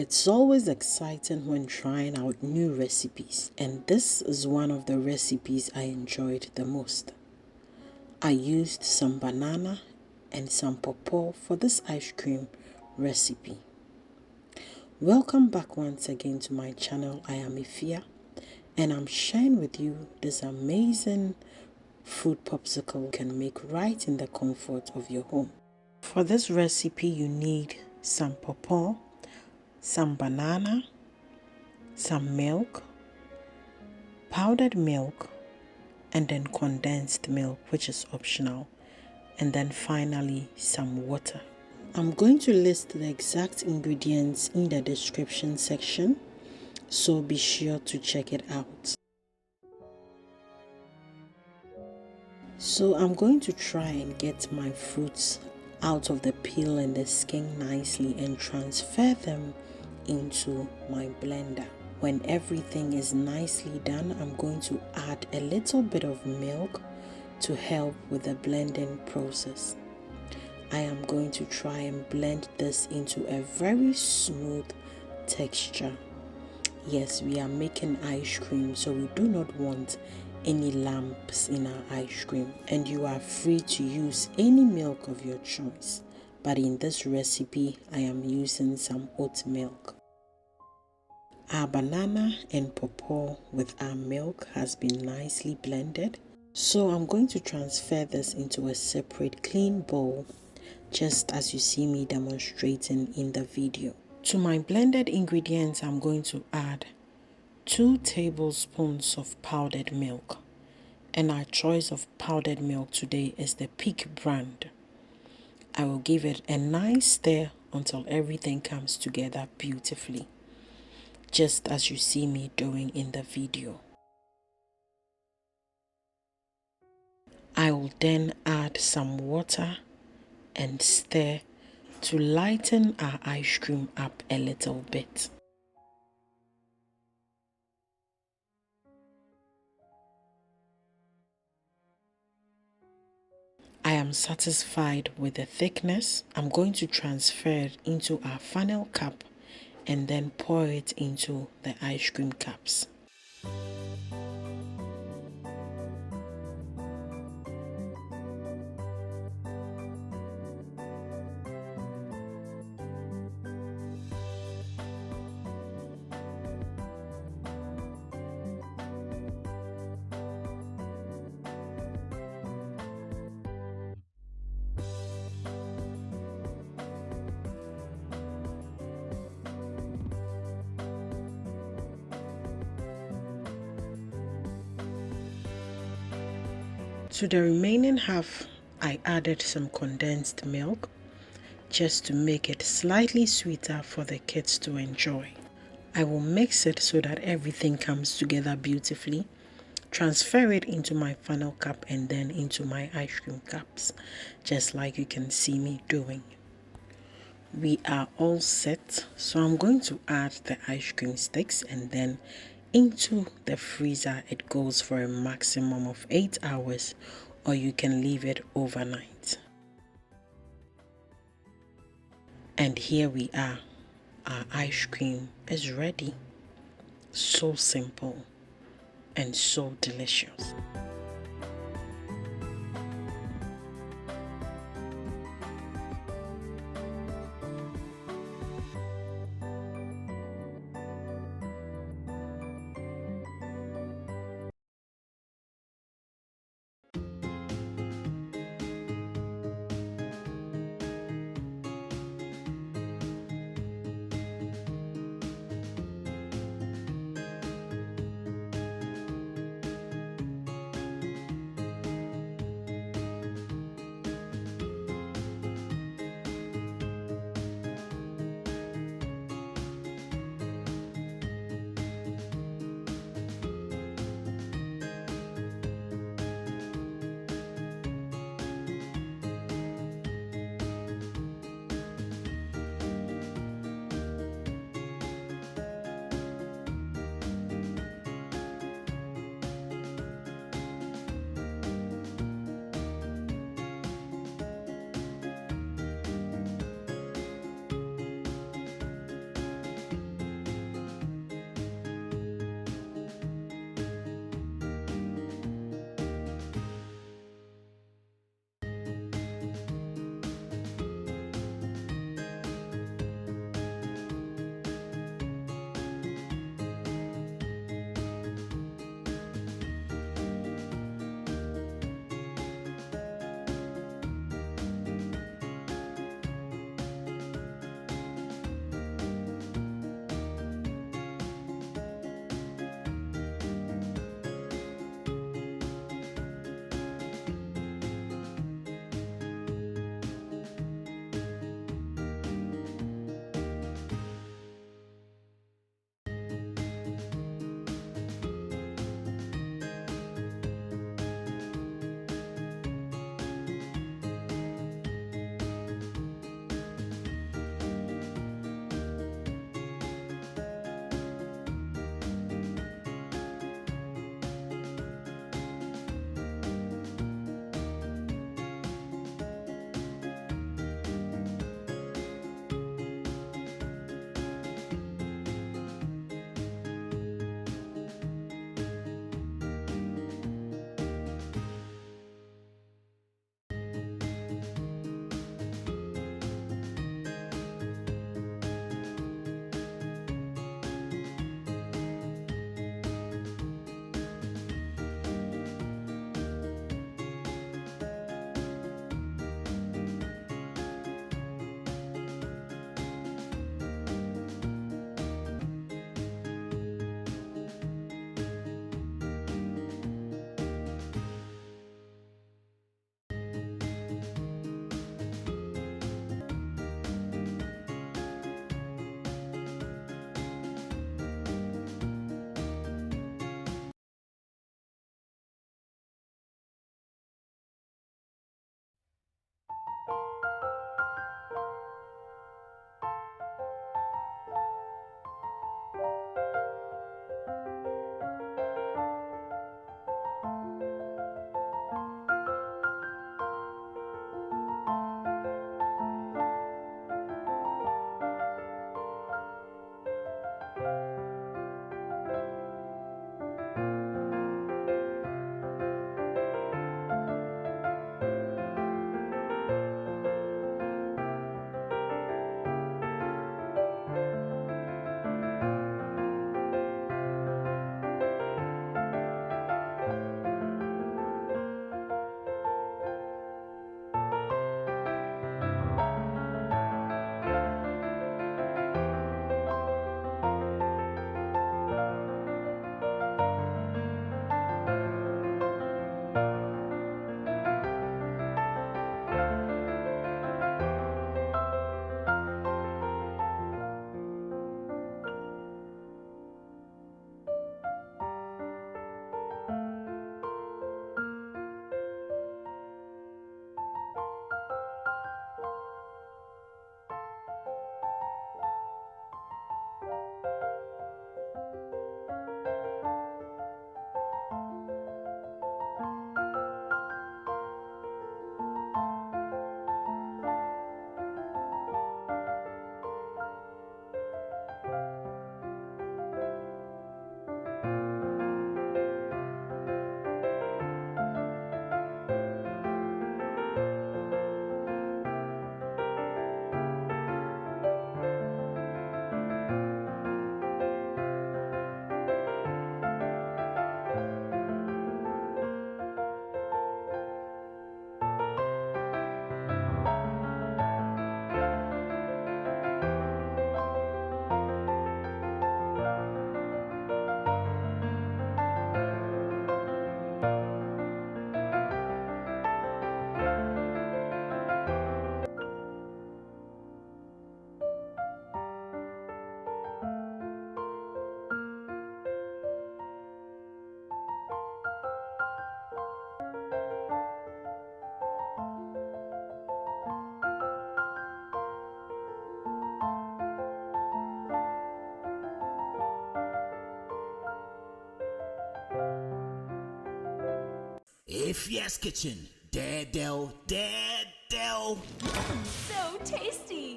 It's always exciting when trying out new recipes, and this is one of the recipes I enjoyed the most. I used some banana and some pawpaw for this ice cream recipe. Welcome back once again to my channel. I am Ifia, and I'm sharing with you this amazing fruit popsicle you can make right in the comfort of your home. For this recipe, you need some pawpaw, some banana, some milk, powdered milk, and then condensed milk, which is optional, and then finally some water. I'm going to list the exact ingredients in the description section, so be sure to check it out. So I'm going to try and get my fruits out of the peel and the skin nicely and transfer them into my blender. When everything is nicely done, I'm going to add a little bit of milk to help with the blending process. I am going to try and blend this into a very smooth texture. Yes, we are making ice cream, so we do not want any lumps in our ice cream, and you are free to use any milk of your choice, but in this recipe I am using some oat milk. Our banana and pawpaw with our milk has been nicely blended, so I'm going to transfer this into a separate clean bowl, just as you see me demonstrating in the video. To my blended ingredients, I'm going to add 2 tablespoons of powdered milk, and our choice of powdered milk today is the Peak brand. I will give it a nice stir until everything comes together beautifully, just as you see me doing in the video. I will then add some water and stir to lighten our ice cream up a little bit. I am satisfied with the thickness. I'm going to transfer it into our funnel cup and then pour it into the ice cream cups. To the remaining half, I added some condensed milk just to make it slightly sweeter for the kids to enjoy. I will mix it so that everything comes together beautifully, transfer it into my funnel cup and then into my ice cream cups, just like you can see me doing. We are all set, so I'm going to add the ice cream sticks and then into the freezer. It goes for a maximum of 8 hours, or you can leave it overnight. And here we are. Our ice cream is ready. So simple and so delicious. If yes, kitchen, Daredel. So tasty!